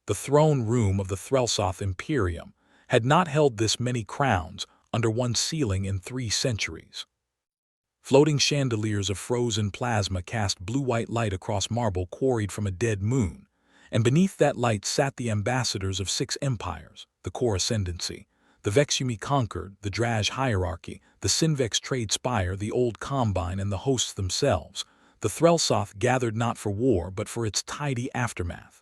the throne room of the Threlsoth Imperium, had not held this many crowns under one ceiling in 3 centuries. Floating chandeliers of frozen plasma cast blue-white light across marble quarried from a dead moon, and beneath that light sat the ambassadors of 6 empires, the Core Ascendancy, the Vexumi Conquered, the Draj Hierarchy, the Sinvex Trade Spire, the Old Combine, and the hosts themselves. The Threlsoth gathered not for war but for its tidy aftermath.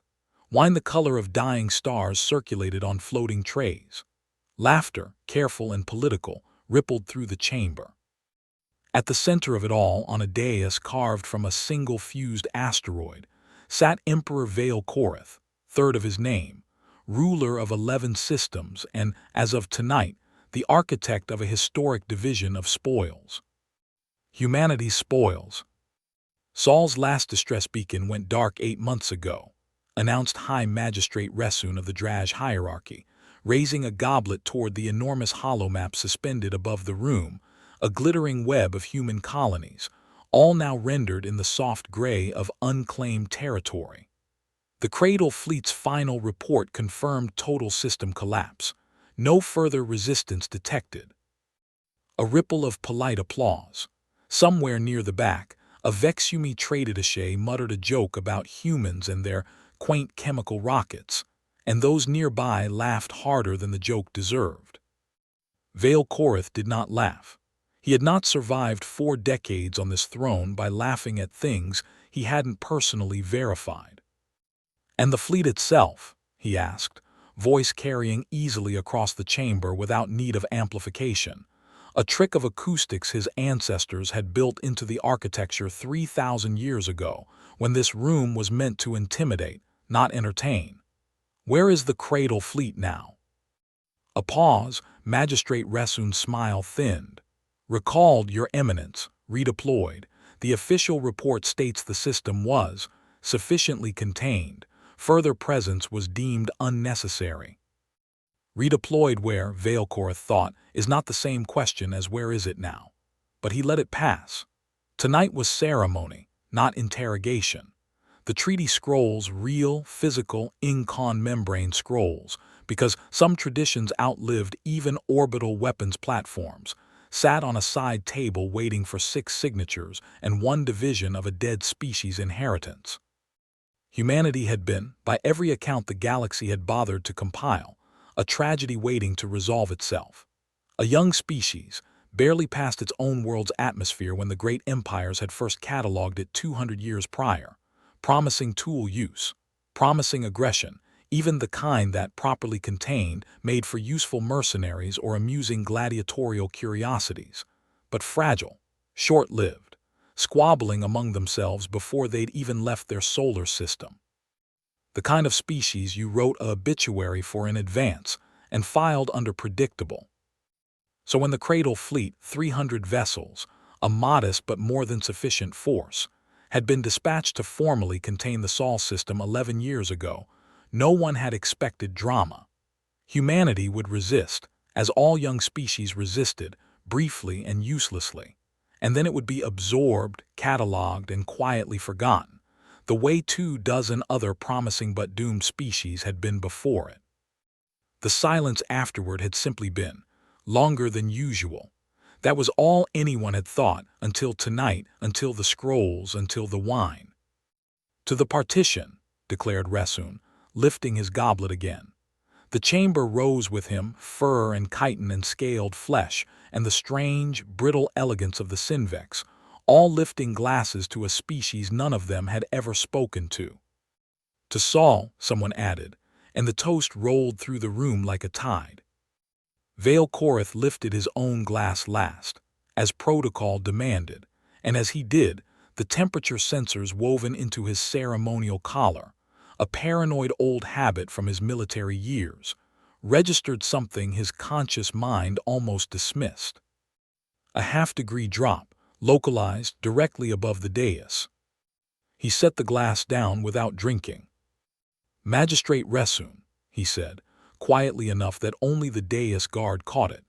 Wine the color of dying stars circulated on floating trays. Laughter, careful and political, rippled through the chamber. At the center of it all, on a dais carved from a single fused asteroid, sat Emperor Vale Korith, third of his name, ruler of 11 systems and, as of tonight, the architect of a historic division of spoils. Humanity's spoils. Saul's last distress beacon went dark 8 months ago, announced High Magistrate Resun of the Draj Hierarchy, raising a goblet toward the enormous holomap suspended above the room, a glittering web of human colonies, all now rendered in the soft gray of unclaimed territory. The Cradle Fleet's final report confirmed total system collapse. No further resistance detected. A ripple of polite applause. Somewhere near the back, a Vexumi trade attaché muttered a joke about humans and their quaint chemical rockets, and those nearby laughed harder than the joke deserved. Vale Korith did not laugh. He had not survived 4 decades on this throne by laughing at things he hadn't personally verified. "And the fleet itself?" he asked, voice carrying easily across the chamber without need of amplification, a trick of acoustics his ancestors had built into the architecture 3,000 years ago, when this room was meant to intimidate, not entertain. "Where is the Cradle Fleet now?" A pause. Magistrate Resun's smile thinned. "Recalled, Your Eminence, redeployed. The official report states the system was sufficiently contained. Further presence was deemed unnecessary." Redeployed where, Vale Korith thought, is not the same question as where is it now. But he let it pass. Tonight was ceremony, not interrogation. The treaty scrolls, real, physical, Incon membrane scrolls, because some traditions outlived even orbital weapons platforms, sat on a side table waiting for 6 signatures and 1 division of a dead species inheritance. Humanity had been, by every account the galaxy had bothered to compile, a tragedy waiting to resolve itself. A young species, barely past its own world's atmosphere when the great empires had first catalogued it 200 years prior, promising tool use, promising aggression, even the kind that, properly contained, made for useful mercenaries or amusing gladiatorial curiosities, but fragile, short-lived, squabbling among themselves before they'd even left their solar system. The kind of species you wrote a obituary for in advance and filed under predictable. So when the Cradle Fleet, 300 vessels, a modest but more than sufficient force, had been dispatched to formally contain the Sol system 11 years ago, no one had expected drama. Humanity would resist, as all young species resisted, briefly and uselessly, and then it would be absorbed, catalogued, and quietly forgotten, the way 24 other promising but doomed species had been before it. The silence afterward had simply been longer than usual. That was all anyone had thought until tonight, until the scrolls, until the wine. "To the partition," declared Resun, lifting his goblet again. The chamber rose with him, fur and chitin and scaled flesh, and the strange, brittle elegance of the Sinvex, all lifting glasses to a species none of them had ever spoken to. "To Saul," someone added, and the toast rolled through the room like a tide. Vale Korith lifted his own glass last, as protocol demanded, and as he did, the temperature sensors woven into his ceremonial collar, a paranoid old habit from his military years, registered something his conscious mind almost dismissed. A half-degree drop, localized directly above the dais. He set the glass down without drinking. "Magistrate Resun," he said, quietly enough that only the dais guard caught it,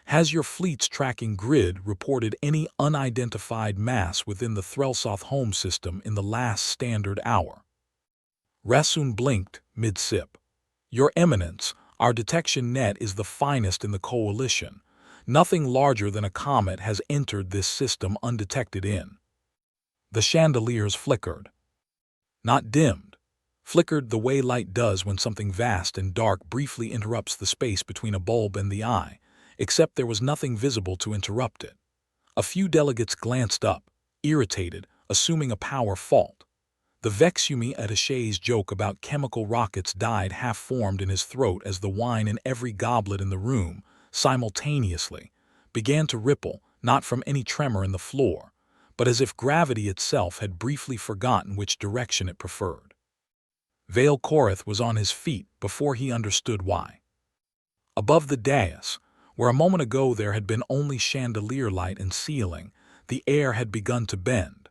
"has your fleet's tracking grid reported any unidentified mass within the Threlsoth home system in the last standard hour?" Resun blinked, mid-sip. "Your Eminence, our detection net is the finest in the Coalition. Nothing larger than a comet has entered this system undetected in." The chandeliers flickered. Not dimmed. Flickered the way light does when something vast and dark briefly interrupts the space between a bulb and the eye, except there was nothing visible to interrupt it. A few delegates glanced up, irritated, assuming a power fault. The Vexumi attaché's joke about chemical rockets died half-formed in his throat as the wine in every goblet in the room, simultaneously, began to ripple, not from any tremor in the floor, but as if gravity itself had briefly forgotten which direction it preferred. Vale Korath was on his feet before he understood why. Above the dais, where a moment ago there had been only chandelier light and ceiling, the air had begun to bend.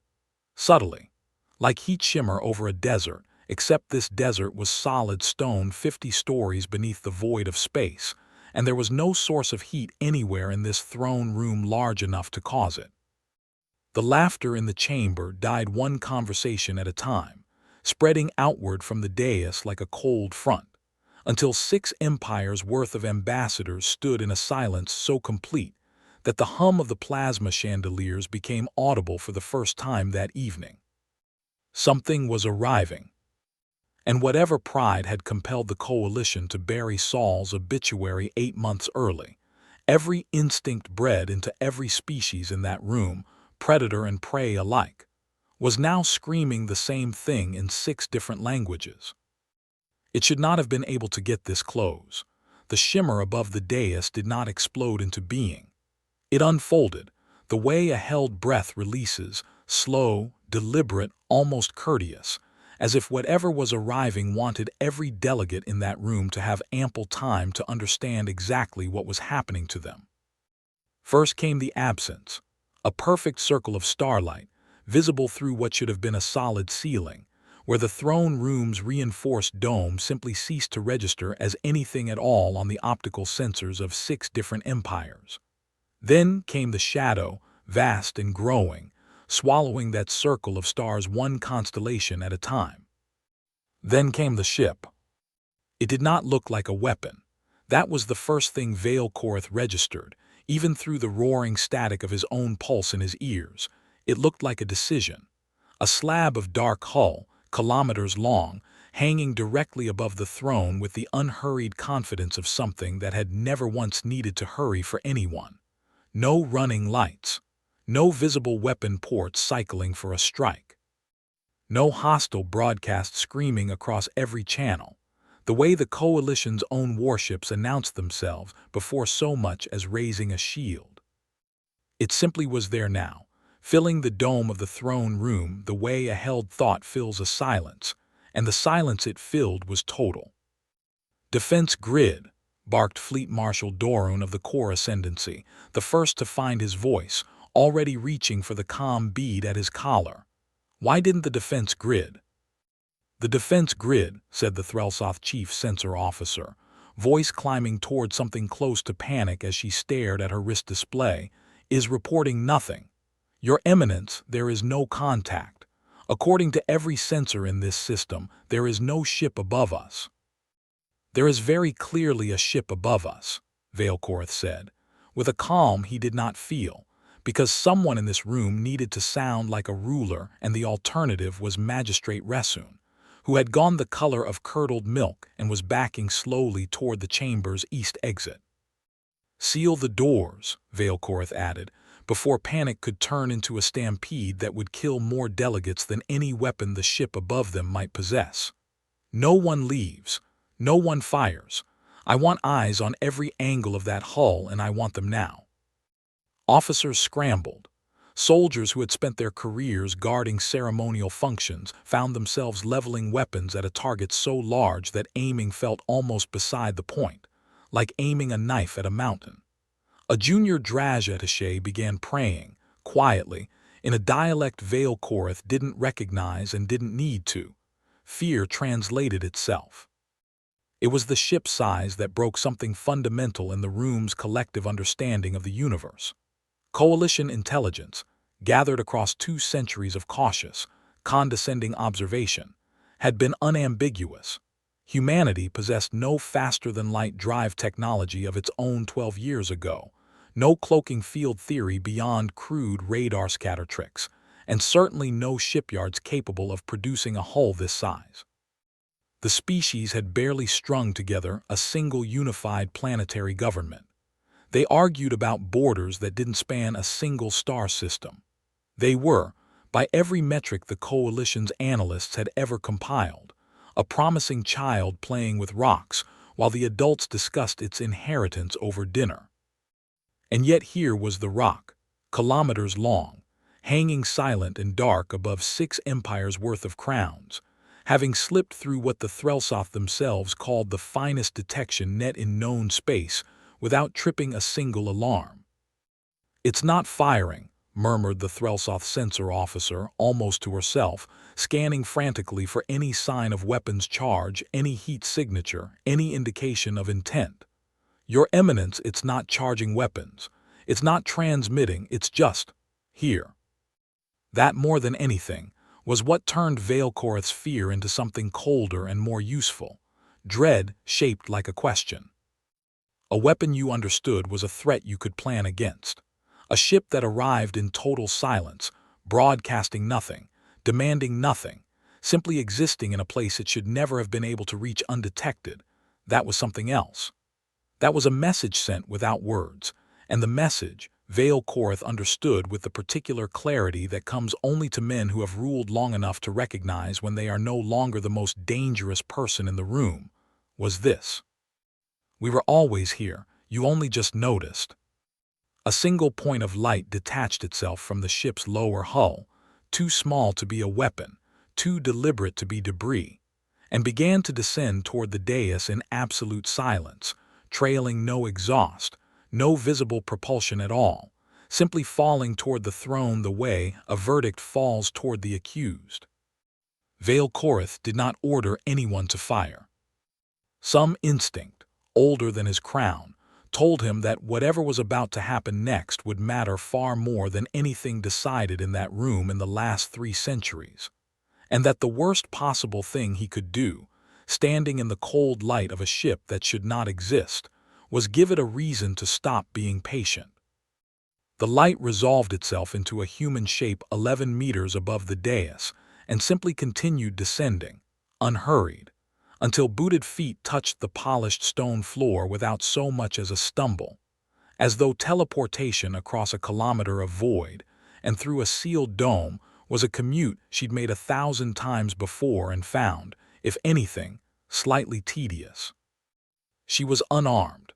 Subtly, like heat shimmer over a desert, except this desert was solid stone 50 stories beneath the void of space, and there was no source of heat anywhere in this throne room large enough to cause it. The laughter in the chamber died one conversation at a time, spreading outward from the dais like a cold front, until 6 empires' worth of ambassadors stood in a silence so complete that the hum of the plasma chandeliers became audible for the first time that evening. Something was arriving. And whatever pride had compelled the Coalition to bury Saul's obituary 8 months early, every instinct bred into every species in that room, predator and prey alike, was now screaming the same thing in 6 different languages. It should not have been able to get this close. The shimmer above the dais did not explode into being. It unfolded, the way a held breath releases, slow, deliberate, almost courteous, as if whatever was arriving wanted every delegate in that room to have ample time to understand exactly what was happening to them. First came the absence, a perfect circle of starlight, visible through what should have been a solid ceiling, where the throne room's reinforced dome simply ceased to register as anything at all on the optical sensors of 6 different empires. Then came the shadow, vast and growing, swallowing that circle of stars one constellation at a time. Then came the ship. It did not look like a weapon. That was the first thing Vale Korath registered, even through the roaring static of his own pulse in his ears. It looked like a decision. A slab of dark hull, kilometers long, hanging directly above the throne with the unhurried confidence of something that had never once needed to hurry for anyone. No running lights. No visible weapon ports cycling for a strike. No hostile broadcast screaming across every channel, the way the Coalition's own warships announced themselves before so much as raising a shield. It simply was there now, filling the dome of the throne room the way a held thought fills a silence, and the silence it filled was total. "Defense grid," barked Fleet Marshal Dorun of the Core Ascendancy, the first to find his voice, already reaching for the comm bead at his collar. "Why didn't the defense grid?" "The defense grid," said the Threlsoth chief sensor officer, voice climbing toward something close to panic as she stared at her wrist display, "is reporting nothing. Your Eminence, there is no contact. According to every sensor in this system, there is no ship above us." "There is very clearly a ship above us," Vale Korath said, with a calm he did not feel, because someone in this room needed to sound like a ruler and the alternative was Magistrate Resun, who had gone the color of curdled milk and was backing slowly toward the chamber's east exit. "Seal the doors," Vale Korath added, before panic could turn into a stampede that would kill more delegates than any weapon the ship above them might possess. "No one leaves. No one fires. I want eyes on every angle of that hull, and I want them now." Officers scrambled. Soldiers who had spent their careers guarding ceremonial functions found themselves leveling weapons at a target so large that aiming felt almost beside the point, like aiming a knife at a mountain. A junior Draj attaché began praying, quietly, in a dialect Vale Korath didn't recognize and didn't need to. Fear translated itself. It was the ship size that broke something fundamental in the room's collective understanding of the universe. Coalition intelligence, gathered across 2 centuries of cautious, condescending observation, had been unambiguous. Humanity possessed no faster-than-light drive technology of its own 12 years ago, no cloaking field theory beyond crude radar scatter tricks, and certainly no shipyards capable of producing a hull this size. The species had barely strung together a single unified planetary government. They argued about borders that didn't span a single star system. They were, by every metric the coalition's analysts had ever compiled, a promising child playing with rocks while the adults discussed its inheritance over dinner. And yet here was the rock, kilometers long, hanging silent and dark above 6 empires' worth of crowns, having slipped through what the Threlsoth themselves called the finest detection net in known space without tripping a single alarm. "It's not firing," murmured the Threlsoth sensor officer, almost to herself, scanning frantically for any sign of weapons charge, any heat signature, any indication of intent. "Your Eminence, it's not charging weapons. It's not transmitting, it's just here." That, more than anything, was what turned Veilcorth's fear into something colder and more useful, dread shaped like a question. A weapon you understood was a threat you could plan against. A ship that arrived in total silence, broadcasting nothing, demanding nothing, simply existing in a place it should never have been able to reach undetected. That was something else. That was a message sent without words, and the message Veilcorth understood with the particular clarity that comes only to men who have ruled long enough to recognize when they are no longer the most dangerous person in the room, was this: "We were always here, you only just noticed." A single point of light detached itself from the ship's lower hull, too small to be a weapon, too deliberate to be debris, and began to descend toward the dais in absolute silence, trailing no exhaust, no visible propulsion at all, simply falling toward the throne the way a verdict falls toward the accused. Veilcorth did not order anyone to fire. Some instinct, older than his crown, told him that whatever was about to happen next would matter far more than anything decided in that room in the last 3 centuries, and that the worst possible thing he could do, standing in the cold light of a ship that should not exist, was give it a reason to stop being patient. The light resolved itself into a human shape 11 meters above the dais and simply continued descending, unhurried, until booted feet touched the polished stone floor without so much as a stumble, as though teleportation across a kilometer of void and through a sealed dome was a commute she'd made 1,000 times before and found, if anything, slightly tedious. She was unarmed.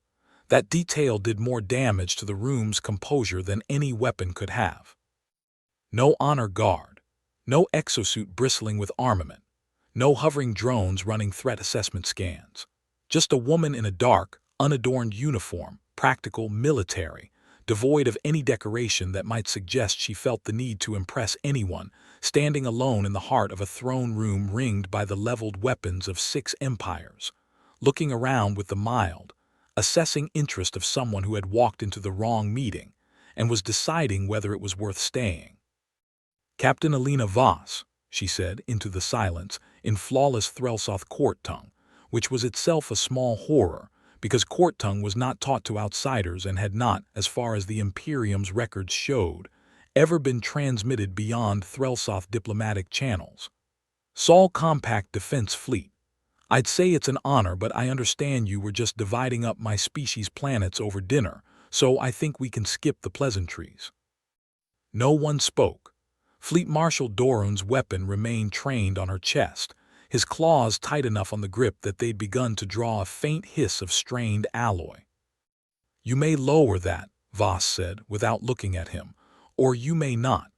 That detail did more damage to the room's composure than any weapon could have. No honor guard, no exosuit bristling with armament, no hovering drones running threat assessment scans. Just a woman in a dark, unadorned uniform, practical, military, devoid of any decoration that might suggest she felt the need to impress anyone, standing alone in the heart of a throne room ringed by the leveled weapons of 6 empires, looking around with the mild, assessing interest of someone who had walked into the wrong meeting and was deciding whether it was worth staying. "Captain Alina Voss," she said into the silence in flawless Threlsoth court tongue, which was itself a small horror, because court tongue was not taught to outsiders and had not, as far as the Imperium's records showed, ever been transmitted beyond Threlsoth diplomatic channels. "Sol Compact Defense Fleet. I'd say it's an honor, but I understand you were just dividing up my species' planets over dinner, so I think we can skip the pleasantries." No one spoke. Fleet Marshal Dorun's weapon remained trained on her chest, his claws tight enough on the grip that they'd begun to draw a faint hiss of strained alloy. "You may lower that," Voss said, without looking at him, "or you may not.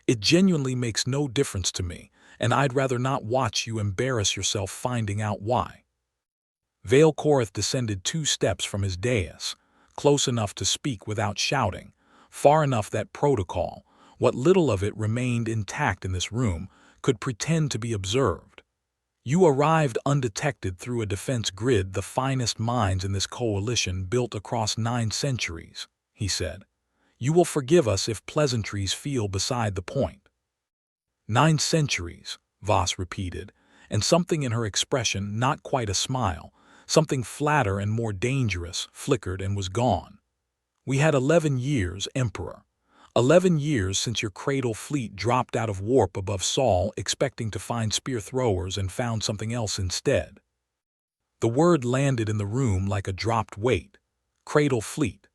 It genuinely makes no difference to me, and I'd rather not watch you embarrass yourself finding out why." Veilcorth descended 2 steps from his dais, close enough to speak without shouting, far enough that protocol, what little of it remained intact in this room, could pretend to be observed. "You arrived undetected through a defense grid the finest minds in this coalition built across 9 centuries, he said. "You will forgive us if pleasantries feel beside the point." 9 centuries, Voss repeated, and something in her expression, not quite a smile, something flatter and more dangerous, flickered and was gone. "We had 11 years, Emperor. 11 years since your cradle fleet dropped out of warp above Sol, expecting to find spear throwers, and found something else instead." The word landed in the room like a dropped weight. Cradle fleet.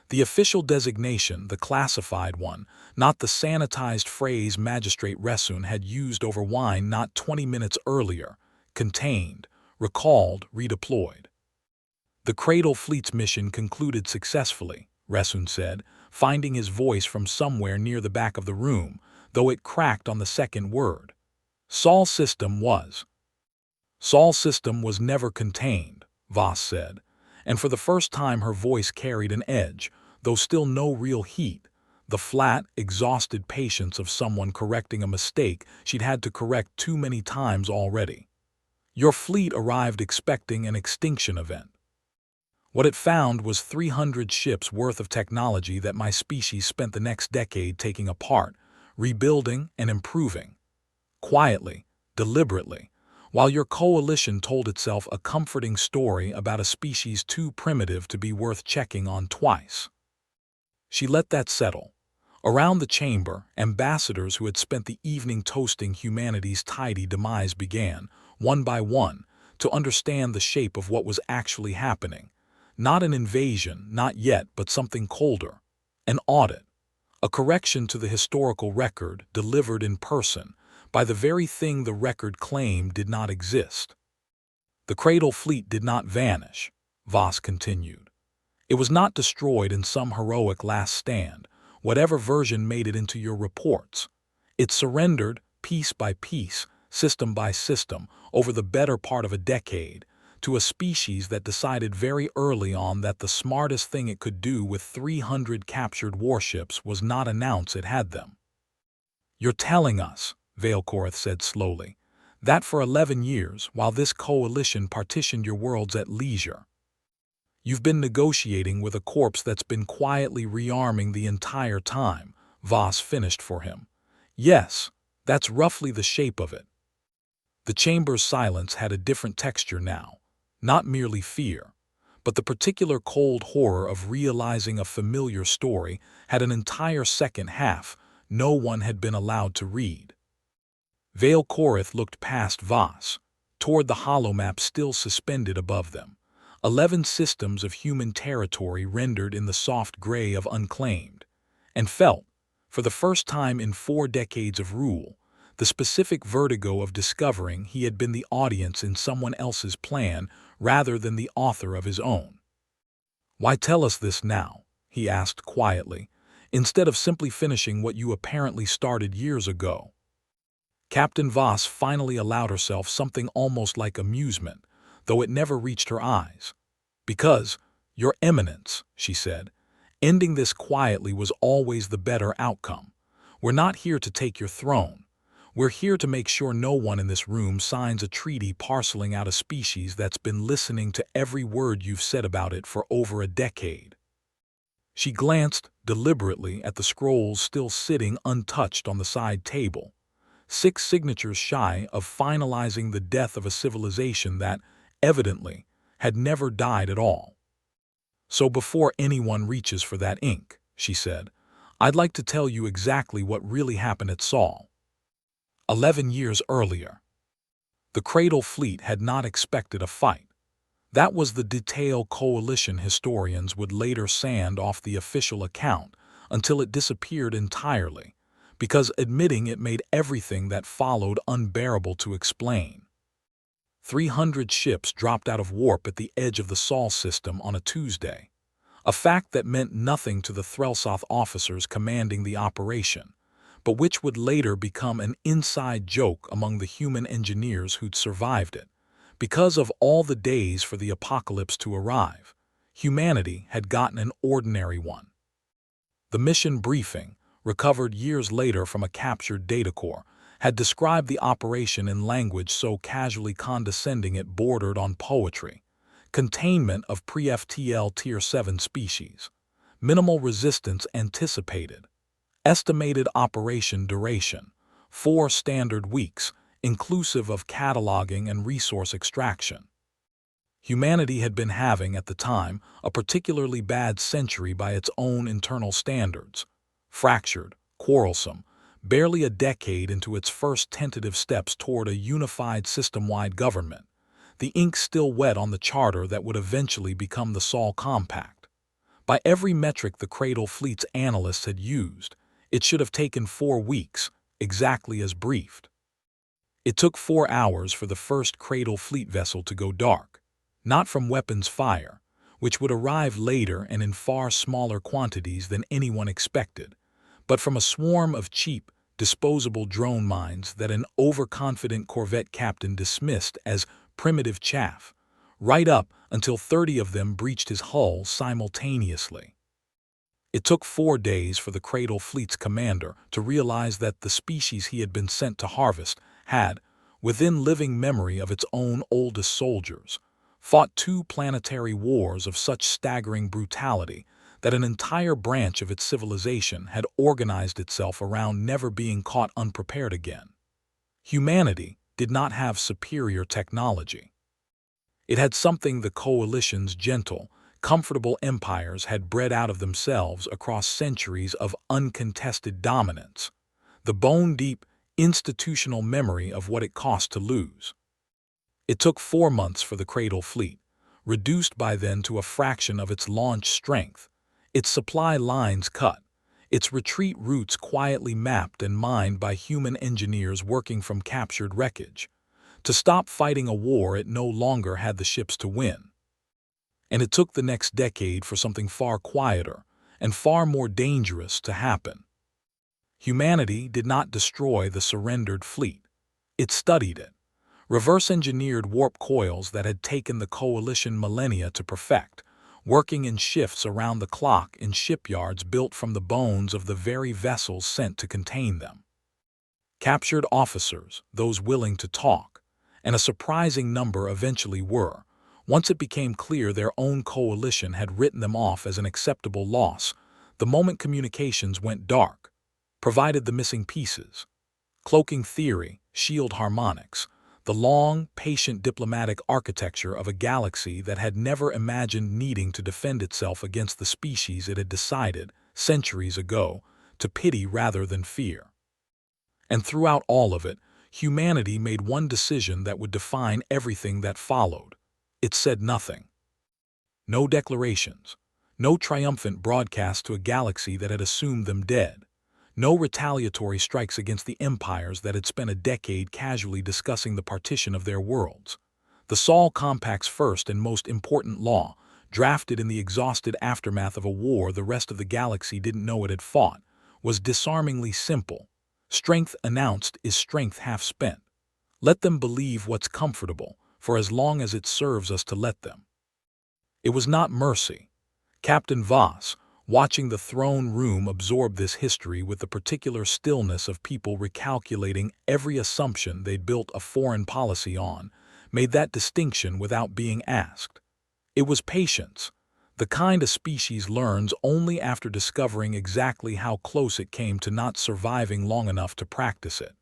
The official designation, the classified one, not the sanitized phrase Magistrate Resun had used over wine not 20 minutes earlier. Contained, recalled, redeployed. "The Cradle Fleet's mission concluded successfully," Resun said, finding his voice from somewhere near the back of the room, though it cracked on the second word. Sol system was never contained," Voss said, and for the first time her voice carried an edge, though still no real heat, the flat, exhausted patience of someone correcting a mistake she'd had to correct too many times already. "Your fleet arrived expecting an extinction event. What it found was 300 ships worth of technology that my species spent the next decade taking apart, rebuilding and improving. Quietly, deliberately, while your coalition told itself a comforting story about a species too primitive to be worth checking on twice." She let that settle. Around the chamber, ambassadors who had spent the evening toasting humanity's tidy demise began, one by one, to understand the shape of what was actually happening. Not an invasion, not yet, but something colder. An audit. A correction to the historical record, delivered in person, by the very thing the record claimed did not exist. "The Cradle Fleet did not vanish," Voss continued. "It was not destroyed in some heroic last stand, whatever version made it into your reports. It surrendered, piece by piece, system by system, over the better part of a decade, to a species that decided very early on that the smartest thing it could do with 300 captured warships was not announce it had them." "You're telling us," Veilcorath said slowly, "that for 11 years, while this coalition partitioned your worlds at leisure, you've been negotiating with a corpse that's been quietly rearming the entire time," Voss finished for him. "Yes, that's roughly the shape of it." The chamber's silence had a different texture now, not merely fear, but the particular cold horror of realizing a familiar story had an entire second half no one had been allowed to read. Veilcorath looked past Voss, toward the holomap still suspended above them. 11 systems of human territory rendered in the soft gray of unclaimed, and felt, for the first time in 4 decades of rule, the specific vertigo of discovering he had been the audience in someone else's plan rather than the author of his own. "Why tell us this now?" he asked quietly, "instead of simply finishing what you apparently started years ago?" Captain Voss finally allowed herself something almost like amusement, though it never reached her eyes. "Because, Your Eminence," she said, "ending this quietly was always the better outcome. We're not here to take your throne. We're here to make sure no one in this room signs a treaty parceling out a species that's been listening to every word you've said about it for over a decade." She glanced deliberately at the scrolls still sitting untouched on the side table, 6 signatures shy of finalizing the death of a civilization that, evidently, had never died at all. "So before anyone reaches for that ink," she said, "I'd like to tell you exactly what really happened at Sol. 11 years earlier. The Cradle Fleet had not expected a fight. That was the detail coalition historians would later sand off the official account until it disappeared entirely, because admitting it made everything that followed unbearable to explain. 300 ships dropped out of warp at the edge of the Sol system on a Tuesday, a fact that meant nothing to the Threlsoth officers commanding the operation, but which would later become an inside joke among the human engineers who'd survived it. Because of all the days for the apocalypse to arrive, humanity had gotten an ordinary one. The mission briefing, recovered years later from a captured data core, had described the operation in language so casually condescending it bordered on poetry. Containment of pre-FTL Tier 7 species. Minimal resistance anticipated. Estimated operation duration, 4 standard weeks, inclusive of cataloging and resource extraction. Humanity had been having, at the time, a particularly bad century by its own internal standards. Fractured, quarrelsome, barely a decade into its first tentative steps toward a unified system-wide government, the ink still wet on the charter that would eventually become the Sol Compact. By every metric the Cradle Fleet's analysts had used, it should have taken 4 weeks, exactly as briefed. It took 4 hours for the first Cradle Fleet vessel to go dark, not from weapons fire, which would arrive later and in far smaller quantities than anyone expected, but from a swarm of cheap, disposable drone mines that an overconfident corvette captain dismissed as primitive chaff, right up until 30 of them breached his hull simultaneously. It took 4 days for the Cradle Fleet's commander to realize that the species he had been sent to harvest had, within living memory of its own oldest soldiers, fought 2 planetary wars of such staggering brutality that an entire branch of its civilization had organized itself around never being caught unprepared again. Humanity did not have superior technology. It had something the Coalition's gentle, comfortable empires had bred out of themselves across centuries of uncontested dominance, the bone-deep, institutional memory of what it cost to lose. It took 4 months for the Cradle Fleet, reduced by then to a fraction of its launch strength, its supply lines cut, its retreat routes quietly mapped and mined by human engineers working from captured wreckage, to stop fighting a war it no longer had the ships to win. And it took the next decade for something far quieter and far more dangerous to happen. Humanity did not destroy the surrendered fleet. It studied it. Reverse-engineered warp coils that had taken the Coalition millennia to perfect, working in shifts around the clock in shipyards built from the bones of the very vessels sent to contain them. Captured officers, those willing to talk, and a surprising number eventually were, once it became clear their own coalition had written them off as an acceptable loss, the moment communications went dark, provided the missing pieces. Cloaking theory, shield harmonics, the long, patient diplomatic architecture of a galaxy that had never imagined needing to defend itself against the species it had decided, centuries ago, to pity rather than fear. And throughout all of it, humanity made one decision that would define everything that followed. It said nothing. No declarations, no triumphant broadcast to a galaxy that had assumed them dead. No retaliatory strikes against the empires that had spent a decade casually discussing the partition of their worlds. The Sol Compact's first and most important law, drafted in the exhausted aftermath of a war the rest of the galaxy didn't know it had fought, was disarmingly simple. Strength announced is strength half spent. Let them believe what's comfortable, for as long as it serves us to let them. It was not mercy. Captain Voss, watching the throne room absorb this history with the particular stillness of people recalculating every assumption they'd built a foreign policy on, made that distinction without being asked. It was patience, the kind a species learns only after discovering exactly how close it came to not surviving long enough to practice it.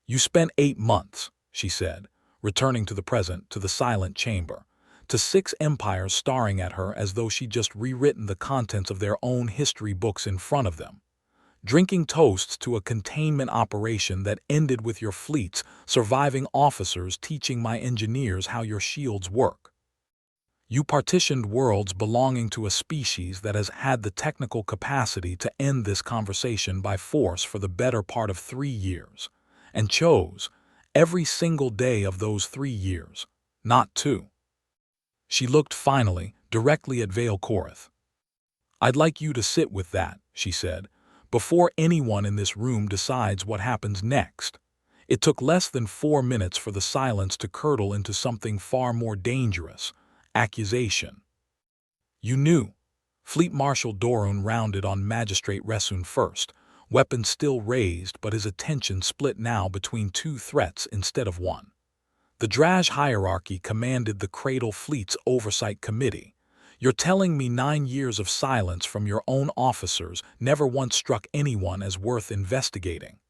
"You spent 8 months," she said, returning to the present, to the silent chamber, to 6 empires staring at her as though she'd just rewritten the contents of their own history books in front of them, drinking toasts to a containment operation that ended with your fleet's surviving officers teaching my engineers how your shields work. You partitioned worlds belonging to a species that has had the technical capacity to end this conversation by force for the better part of 3 years, and chose, every single day of those 3 years, not to. She looked finally directly at Vale Korath. "I'd like you to sit with that," she said, "before anyone in this room decides what happens next." It took less than 4 minutes for the silence to curdle into something far more dangerous: accusation. "You knew." Fleet Marshal Dorun rounded on Magistrate Resun first, weapon still raised but his attention split now between 2 threats instead of 1. The Draj hierarchy commanded the Cradle Fleet's Oversight Committee. "You're telling me 9 years of silence from your own officers never once struck anyone as worth investigating?"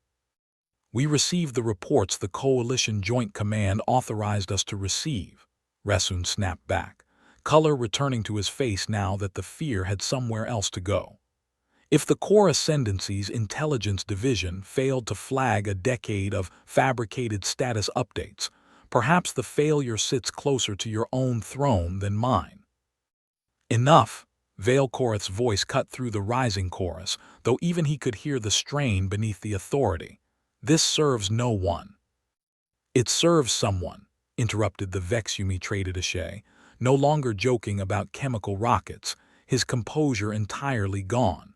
We received the reports the Coalition Joint Command authorized us to receive, Resun snapped back, color returning to his face now that the fear had somewhere else to go. If the Core Ascendancy's intelligence division failed to flag a decade of fabricated status updates, perhaps the failure sits closer to your own throne than mine. Enough! Veilkorth's voice cut through the rising chorus, though even he could hear the strain beneath the authority. This serves no one. It serves someone, interrupted the Vexumi trade attaché, no longer joking about chemical rockets, his composure entirely gone.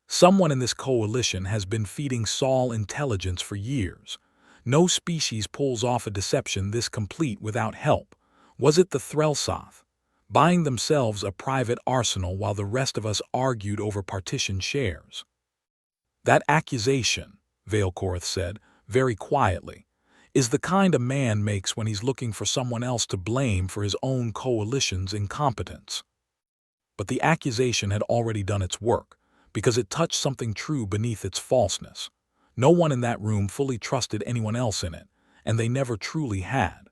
Someone in this coalition has been feeding Sol intelligence for years. No species pulls off a deception this complete without help. Was it the Threlsoth, buying themselves a private arsenal while the rest of us argued over partition shares? That accusation, Veilkorth said, very quietly, is the kind a man makes when he's looking for someone else to blame for his own coalition's incompetence. But the accusation had already done its work, because it touched something true beneath its falseness. No one in that room fully trusted anyone else in it, and they never truly had.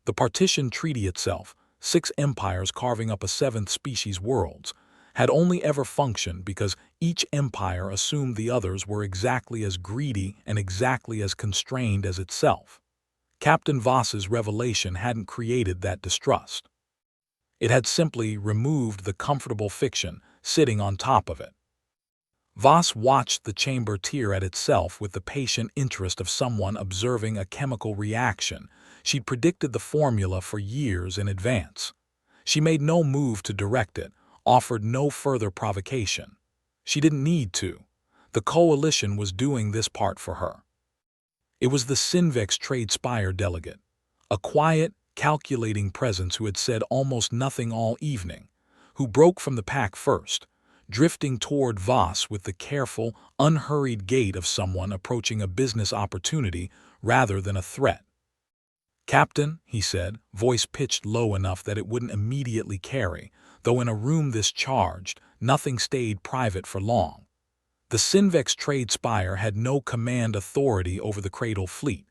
The partition treaty itself, 6 empires carving up a 7th species worlds, had only ever functioned because each empire assumed the others were exactly as greedy and exactly as constrained as itself. Captain Voss's revelation hadn't created that distrust. It had simply removed the comfortable fiction sitting on top of it. Voss watched the chamber tear at itself with the patient interest of someone observing a chemical reaction. She'd predicted the formula for years in advance. She made no move to direct it, offered no further provocation. She didn't need to. The coalition was doing this part for her. It was the Sinvex trade spire delegate, a quiet, calculating presence who had said almost nothing all evening, who broke from the pack first, drifting toward Voss with the careful, unhurried gait of someone approaching a business opportunity rather than a threat. "Captain," he said, voice pitched low enough that it wouldn't immediately carry, though in a room this charged, nothing stayed private for long. The Sinvex trade spire had no command authority over the Cradle fleet.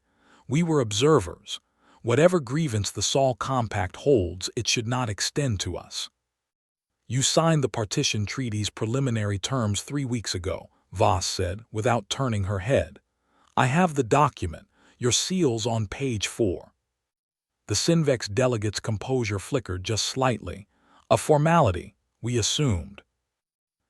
We were observers. Whatever grievance the Sol Compact holds, it should not extend to us. "You signed the partition treaty's preliminary terms 3 weeks ago," Voss said, without turning her head. "I have the document, your seals on page 4. The Sinvex delegate's composure flickered just slightly. "A formality, we assumed."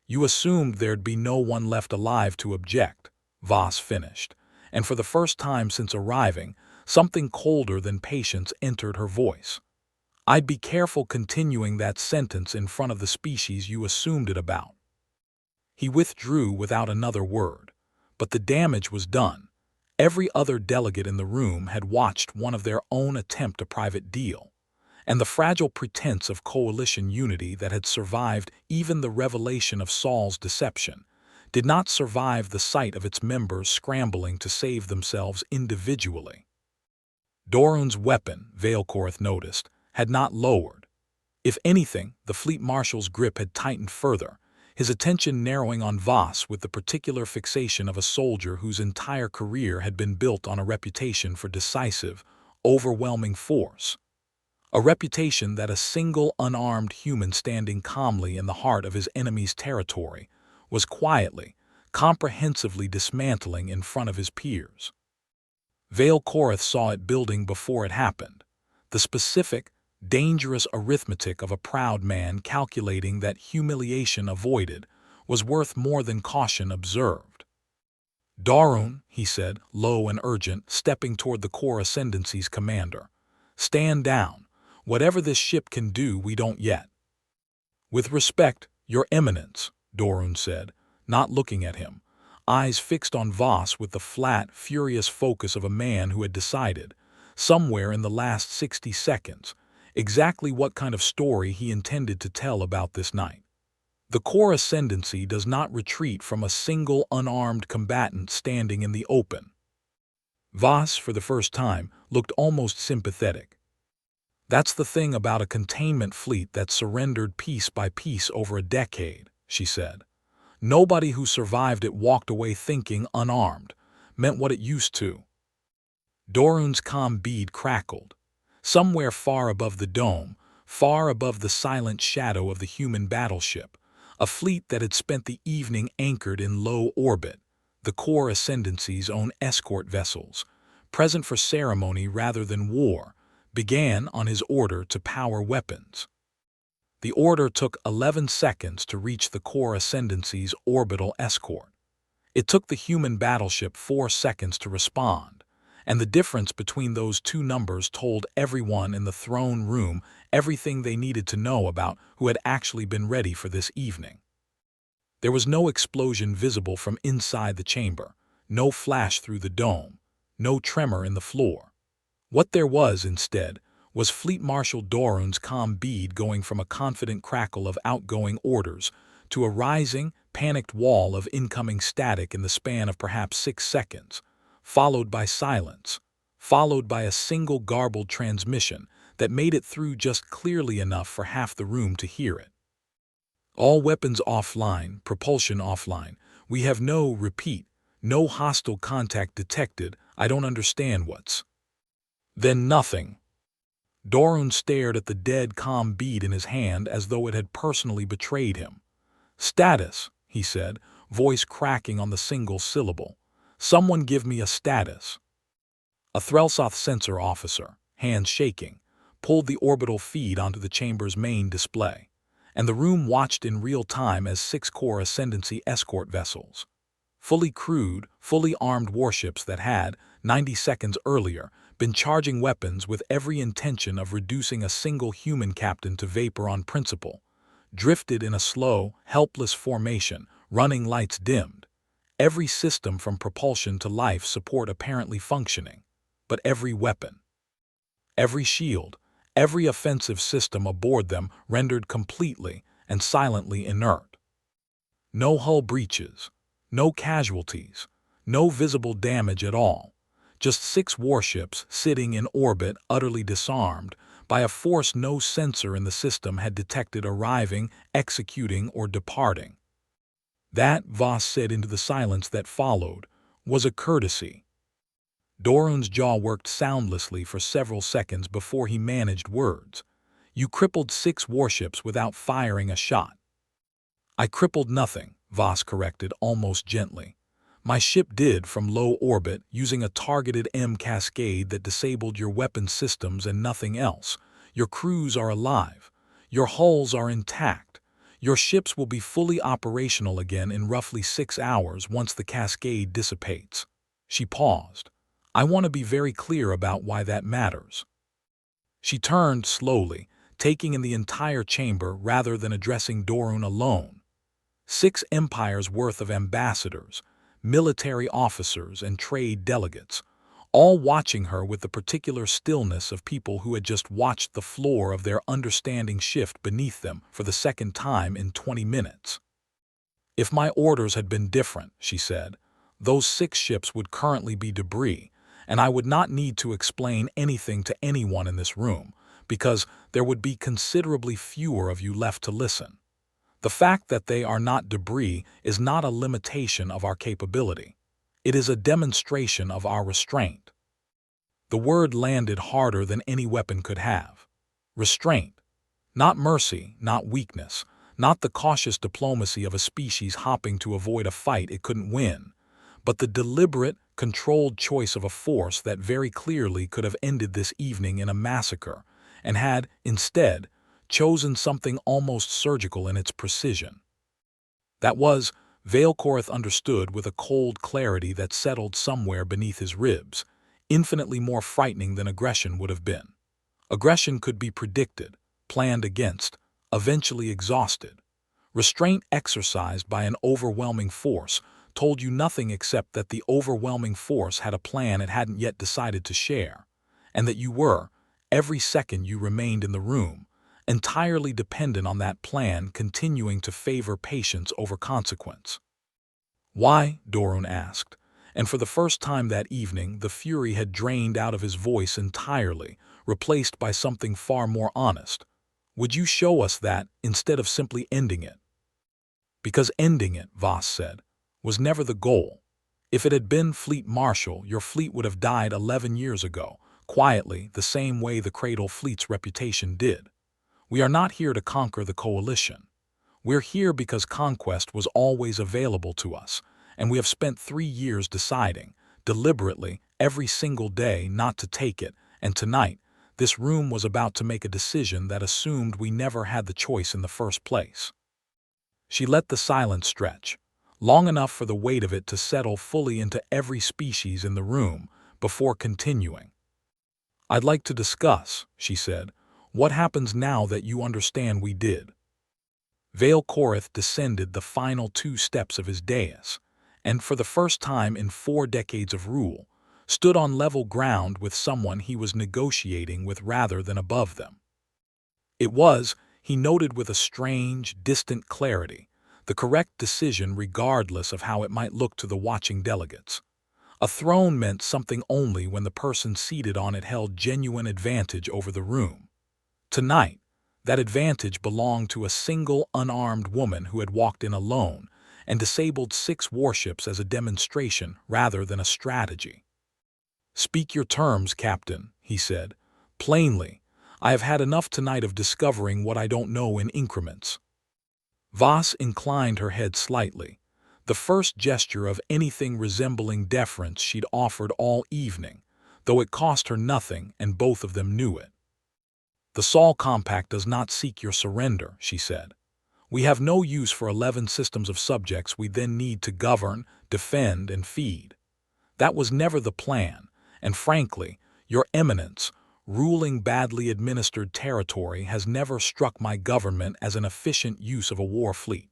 "You assumed there'd be no one left alive to object," Voss finished, and for the first time since arriving, something colder than patience entered her voice. "I'd be careful continuing that sentence in front of the species you assumed it about." He withdrew without another word, but the damage was done. Every other delegate in the room had watched one of their own attempt a private deal, and the fragile pretense of coalition unity that had survived even the revelation of Sol's deception did not survive the sight of its members scrambling to save themselves individually. Dorun's weapon, Veilkorth noticed, had not lowered. If anything, the fleet marshal's grip had tightened further, his attention narrowing on Voss with the particular fixation of a soldier whose entire career had been built on a reputation for decisive, overwhelming force. A reputation that a single unarmed human standing calmly in the heart of his enemy's territory was quietly, comprehensively dismantling in front of his peers. Veilkorth saw it building before it happened, the specific, dangerous arithmetic of a proud man calculating that humiliation avoided was worth more than caution observed. "Darun," he said, low and urgent, stepping toward the Core Ascendancy's commander. "Stand down. Whatever this ship can do, we don't yet." "With respect, Your Eminence," Dorun said, not looking at him, eyes fixed on Voss with the flat, furious focus of a man who had decided, somewhere in the last 60 seconds, exactly what kind of story he intended to tell about this night. "The Core Ascendancy does not retreat from a single unarmed combatant standing in the open." Voss, for the first time, looked almost sympathetic. "That's the thing about a containment fleet that surrendered piece by piece over a decade," she said. "Nobody who survived it walked away thinking unarmed, meant what it used to. Dorun's calm bead crackled. Somewhere far above the dome, far above the silent shadow of the human battleship, a fleet that had spent the evening anchored in low orbit, the core ascendancy's own escort vessels, present for ceremony rather than war, began on his order to power weapons. The order took 11 seconds to reach the core ascendancy's orbital escort. It took the human battleship 4 seconds to respond, and the difference between those two numbers told everyone in the throne room everything they needed to know about who had actually been ready for this evening. There was no explosion visible from inside the chamber, no flash through the dome, no tremor in the floor. What there was, instead, was Fleet Marshal Dorun's calm bead going from a confident crackle of outgoing orders to a rising, panicked wall of incoming static in the span of perhaps 6 seconds, followed by silence, followed by a single garbled transmission that made it through just clearly enough for half the room to hear it. All weapons offline, propulsion offline. We have no hostile contact detected. I don't understand what's. Then nothing. Dorun stared at the dead calm bead in his hand as though it had personally betrayed him. Status, he said, voice cracking on the single syllable. Someone give me a status. A Threlsoth sensor officer, hands shaking, pulled the orbital feed onto the chamber's main display, and the room watched in real time as 6 core ascendancy escort vessels, fully crewed, fully armed warships that had, 90 seconds earlier, been charging weapons with every intention of reducing a single human captain to vapor on principle, drifted in a slow, helpless formation, running lights dimmed, every system from propulsion to life support apparently functioning, but every weapon, every shield, every offensive system aboard them rendered completely and silently inert. No hull breaches, no casualties, no visible damage at all. Just 6 warships sitting in orbit utterly disarmed by a force no sensor in the system had detected arriving, executing, or departing. That, Voss said into the silence that followed, was a courtesy. Dorun's jaw worked soundlessly for several seconds before he managed words. You crippled 6 warships without firing a shot. I crippled nothing, Voss corrected almost gently. My ship did from low orbit using a targeted M cascade that disabled your weapon systems and nothing else. Your crews are alive. Your hulls are intact. Your ships will be fully operational again in roughly 6 hours once the cascade dissipates. She paused. I want to be very clear about why that matters. She turned slowly, taking in the entire chamber rather than addressing Dorun alone. 6 empires worth of ambassadors, military officers, and trade delegates, all watching her with the particular stillness of people who had just watched the floor of their understanding shift beneath them for the second time in 20 minutes. If my orders had been different, she said, those 6 ships would currently be debris, and I would not need to explain anything to anyone in this room, because there would be considerably fewer of you left to listen. The fact that they are not debris is not a limitation of our capability. It is a demonstration of our restraint. The word landed harder than any weapon could have. Restraint. Not mercy, not weakness, not the cautious diplomacy of a species hopping to avoid a fight it couldn't win, but the deliberate, controlled choice of a force that very clearly could have ended this evening in a massacre, and had, instead, chosen something almost surgical in its precision. That was, Veilcorth understood with a cold clarity that settled somewhere beneath his ribs, infinitely more frightening than aggression would have been. Aggression could be predicted, planned against, eventually exhausted. Restraint exercised by an overwhelming force told you nothing except that the overwhelming force had a plan it hadn't yet decided to share, and that you were, every second you remained in the room, entirely dependent on that plan continuing to favor patience over consequence. Why? Dorun asked, and for the first time that evening the fury had drained out of his voice entirely, replaced by something far more honest. Would you show us that instead of simply ending it? Because ending it, Voss said, was never the goal. If it had been Fleet Marshal, your fleet would have died 11 years ago, quietly, the same way the Cradle Fleet's reputation did. We are not here to conquer the coalition. We're here because conquest was always available to us, and we have spent 3 years deciding, deliberately, every single day not to take it, and tonight, this room was about to make a decision that assumed we never had the choice in the first place. She let the silence stretch, long enough for the weight of it to settle fully into every species in the room, before continuing. "I'd like to discuss," she said, "what happens now that you understand we did." Vale Korath descended the final 2 steps of his dais, and for the first time in 4 decades of rule, stood on level ground with someone he was negotiating with rather than above them. It was, he noted with a strange, distant clarity, the correct decision regardless of how it might look to the watching delegates. A throne meant something only when the person seated on it held genuine advantage over the room. Tonight, that advantage belonged to a single unarmed woman who had walked in alone and disabled 6 warships as a demonstration rather than a strategy. "Speak your terms, Captain," he said. "Plainly, I have had enough tonight of discovering what I don't know in increments." Voss inclined her head slightly, the first gesture of anything resembling deference she'd offered all evening, though it cost her nothing and both of them knew it. "The Sol Compact does not seek your surrender," she said. "We have no use for 11 systems of subjects we then need to govern, defend, and feed. That was never the plan, and frankly, Your Eminence, ruling badly administered territory has never struck my government as an efficient use of a war fleet.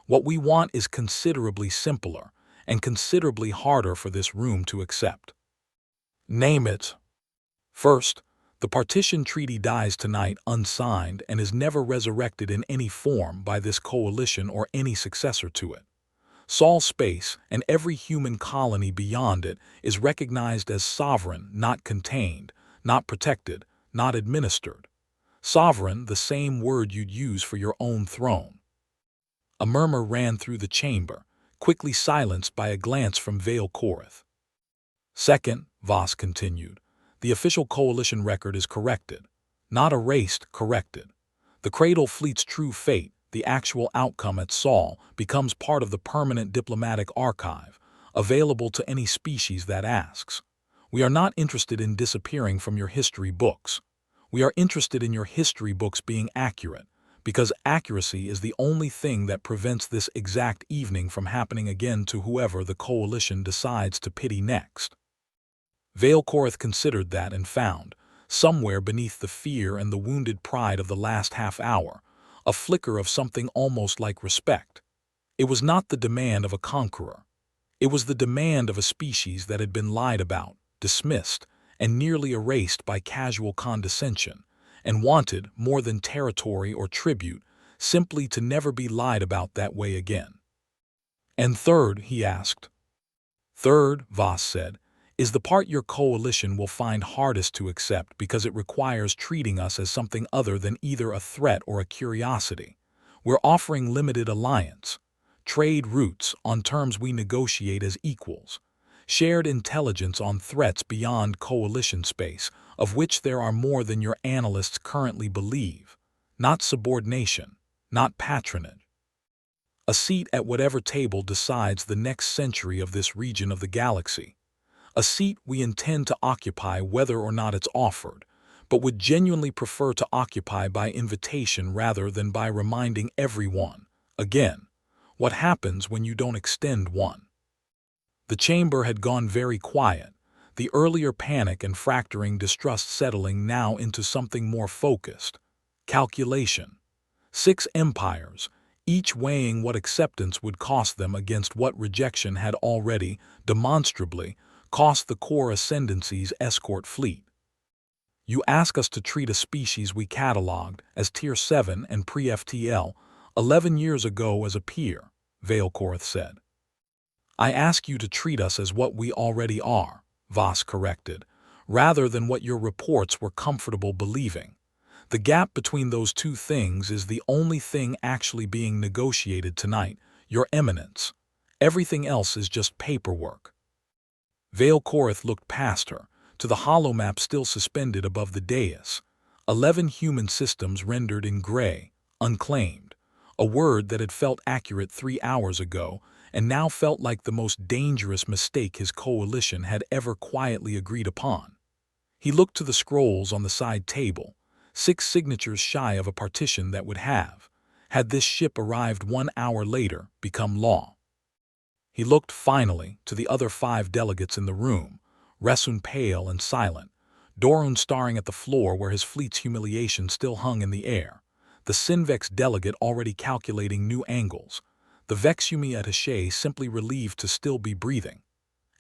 What we want is considerably simpler and considerably harder for this room to accept." "Name it." "First, the partition treaty dies tonight unsigned and is never resurrected in any form by this coalition or any successor to it. Sol space and every human colony beyond it is recognized as sovereign, not contained, not protected, not administered. Sovereign, the same word you'd use for your own throne." A murmur ran through the chamber, quickly silenced by a glance from Vale Korath. "Second," Voss continued, "the official coalition record is corrected. Not erased, corrected. The Cradle Fleet's true fate, the actual outcome at Sol, becomes part of the permanent diplomatic archive, available to any species that asks. We are not interested in disappearing from your history books. We are interested in your history books being accurate, because accuracy is the only thing that prevents this exact evening from happening again to whoever the coalition decides to pity next." Vale Korath considered that and found, somewhere beneath the fear and the wounded pride of the last half hour, a flicker of something almost like respect. It was not the demand of a conqueror. It was the demand of a species that had been lied about, dismissed, and nearly erased by casual condescension, and wanted, more than territory or tribute, simply to never be lied about that way again. "And third," he asked. "Third," Voss said, "is the part your coalition will find hardest to accept because it requires treating us as something other than either a threat or a curiosity. We're offering limited alliance, trade routes on terms we negotiate as equals, shared intelligence on threats beyond coalition space, of which there are more than your analysts currently believe, not subordination, not patronage. A seat at whatever table decides the next century of this region of the galaxy. A seat we intend to occupy whether or not it's offered, but would genuinely prefer to occupy by invitation rather than by reminding everyone, again, what happens when you don't extend one." The chamber had gone very quiet, the earlier panic and fracturing distrust settling now into something more focused. Calculation. 6 empires, each weighing what acceptance would cost them against what rejection had already, demonstrably, cost the core ascendancy's escort fleet. "You ask us to treat a species we catalogued as Tier 7 and pre-FTL 11 years ago as a peer," Vale Korath said. "I ask you to treat us as what we already are," Voss corrected, "rather than what your reports were comfortable believing. The gap between those two things is the only thing actually being negotiated tonight, Your Eminence. Everything else is just paperwork. Vale Korath looked past her, to the holomap still suspended above the dais. 11 human systems rendered in gray, unclaimed. A word that had felt accurate 3 hours ago and now felt like the most dangerous mistake his coalition had ever quietly agreed upon. He looked to the scrolls on the side table, 6 signatures shy of a partition that would have, had this ship arrived 1 hour later, become law. He looked, finally, to the other 5 delegates in the room, Resun pale and silent, Dorun staring at the floor where his fleet's humiliation still hung in the air, the Sinvex delegate already calculating new angles, the Vexumi attaché simply relieved to still be breathing,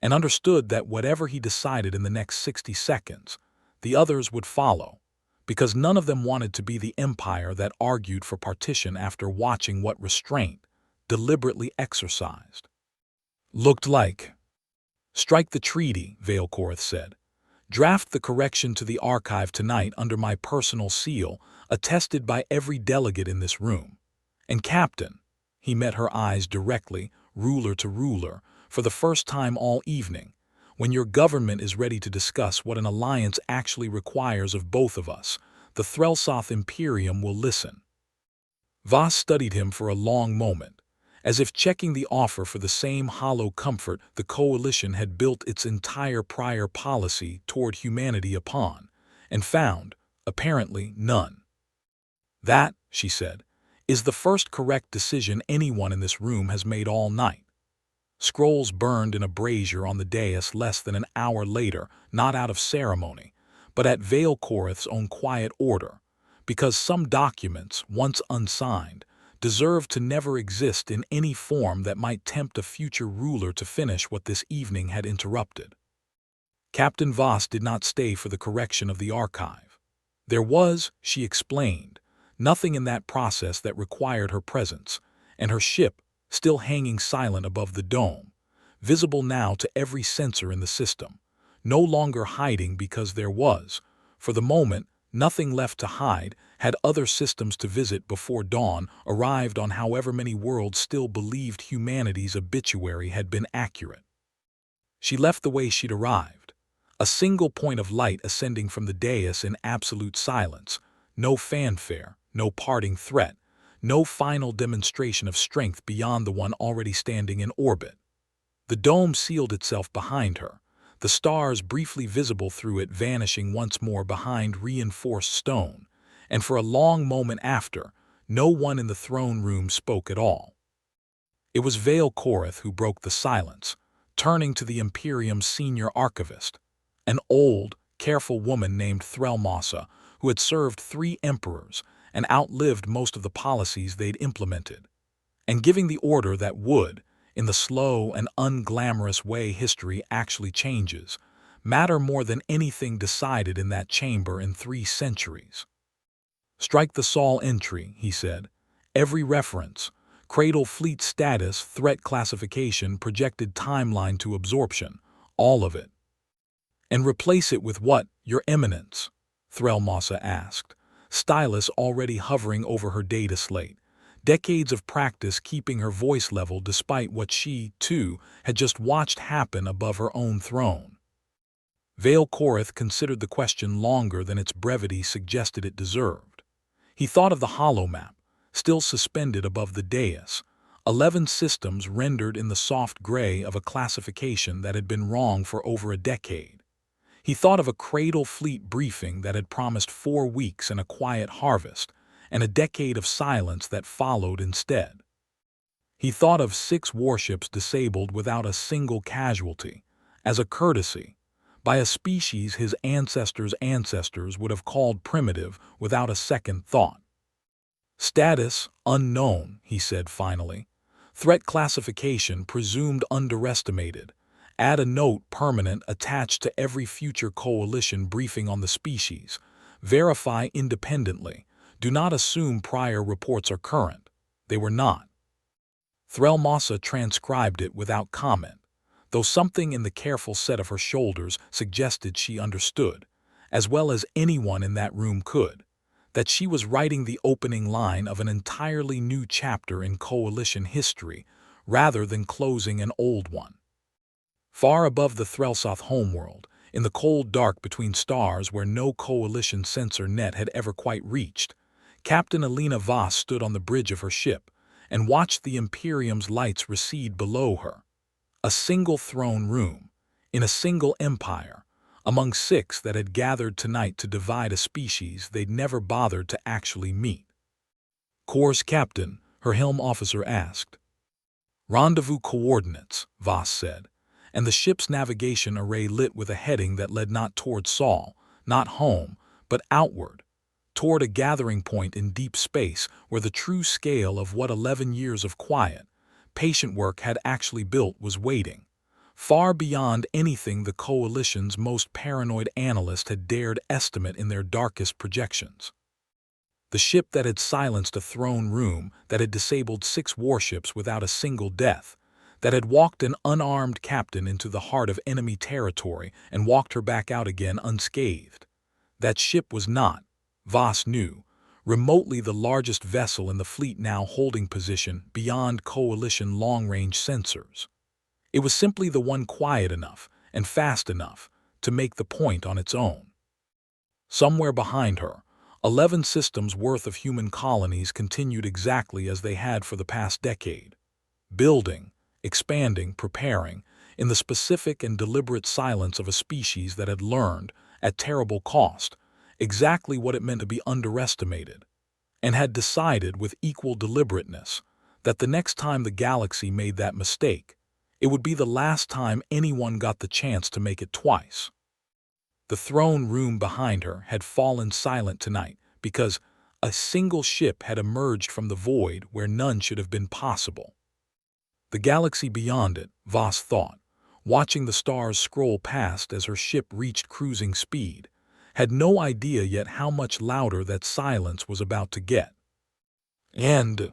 and understood that whatever he decided in the next 60 seconds, the others would follow, because none of them wanted to be the empire that argued for partition after watching what restraint, deliberately exercised, looked like. "Strike the treaty," Vale Korath said. "Draft the correction to the archive tonight under my personal seal, attested by every delegate in this room. And Captain," he met her eyes directly, ruler to ruler, for the first time all evening, "when your government is ready to discuss what an alliance actually requires of both of us, the Threlsoth Imperium will listen." Voss studied him for a long moment, as if checking the offer for the same hollow comfort the coalition had built its entire prior policy toward humanity upon, and found, apparently, none. "That," she said, "is the first correct decision anyone in this room has made all night." Scrolls burned in a brazier on the dais less than an hour later, not out of ceremony, but at Vale Korath's own quiet order, because some documents, once unsigned, deserved to never exist in any form that might tempt a future ruler to finish what this evening had interrupted. Captain Voss did not stay for the correction of the archive. There was, she explained, nothing in that process that required her presence, and her ship, still hanging silent above the dome, visible now to every sensor in the system, no longer hiding because there was, for the moment, nothing left to hide, had other systems to visit before dawn arrived on however many worlds still believed humanity's obituary had been accurate. She left the way she'd arrived, a single point of light ascending from the dais in absolute silence, no fanfare, no parting threat, no final demonstration of strength beyond the one already standing in orbit. The dome sealed itself behind her, the stars briefly visible through it vanishing once more behind reinforced stone, and for a long moment after, no one in the throne room spoke at all. It was Vale Korath who broke the silence, turning to the Imperium's senior archivist, an old, careful woman named Threlmosa, who had served 3 emperors and outlived most of the policies they'd implemented, and giving the order that would, in the slow and unglamorous way history actually changes, matter more than anything decided in that chamber in 3 centuries. "Strike the Sol entry," he said. "Every reference, cradle fleet status, threat classification, projected timeline to absorption, all of it." "And replace it with what, Your Eminence?" Threlmosa asked, stylus already hovering over her data slate, decades of practice keeping her voice level despite what she, too, had just watched happen above her own throne. Vale Korath considered the question longer than its brevity suggested it deserved. He thought of the holomap, still suspended above the dais, 11 systems rendered in the soft gray of a classification that had been wrong for over a decade. He thought of a cradle fleet briefing that had promised 4 weeks and a quiet harvest, and a decade of silence that followed instead. He thought of 6 warships disabled without a single casualty, as a courtesy, by a species his ancestors' ancestors would have called primitive without a second thought. "Status, unknown," he said finally. "Threat classification presumed underestimated. Add a note permanent attached to every future coalition briefing on the species. Verify independently. Do not assume prior reports are current." They were not. Threlmosa transcribed it without comment, though something in the careful set of her shoulders suggested she understood, as well as anyone in that room could, that she was writing the opening line of an entirely new chapter in coalition history rather than closing an old one. Far above the Threlsoth homeworld, in the cold dark between stars where no coalition sensor net had ever quite reached, Captain Alina Voss stood on the bridge of her ship and watched the Imperium's lights recede below her. A single throne room, in a single empire, among 6 that had gathered tonight to divide a species they'd never bothered to actually meet. "Course, Captain," her helm officer asked. "Rendezvous coordinates," Voss said, and the ship's navigation array lit with a heading that led not toward Sol, not home, but outward, toward a gathering point in deep space where the true scale of what 11 years of quiet, patient work had actually built was waiting, far beyond anything the Coalition's most paranoid analyst had dared estimate in their darkest projections. The ship that had silenced a throne room, that had disabled 6 warships without a single death, that had walked an unarmed captain into the heart of enemy territory and walked her back out again unscathed. That ship was not, Voss knew, remotely the largest vessel in the fleet now holding position beyond Coalition long-range sensors. It was simply the one quiet enough and fast enough to make the point on its own. Somewhere behind her, 11 systems worth of human colonies continued exactly as they had for the past decade, building, expanding, preparing, in the specific and deliberate silence of a species that had learned, at terrible cost, exactly what it meant to be underestimated, and had decided with equal deliberateness that the next time the galaxy made that mistake, it would be the last time anyone got the chance to make it twice. The throne room behind her had fallen silent tonight because a single ship had emerged from the void where none should have been possible. The galaxy beyond it, Voss thought, watching the stars scroll past as her ship reached cruising speed, had no idea yet how much louder that silence was about to get. And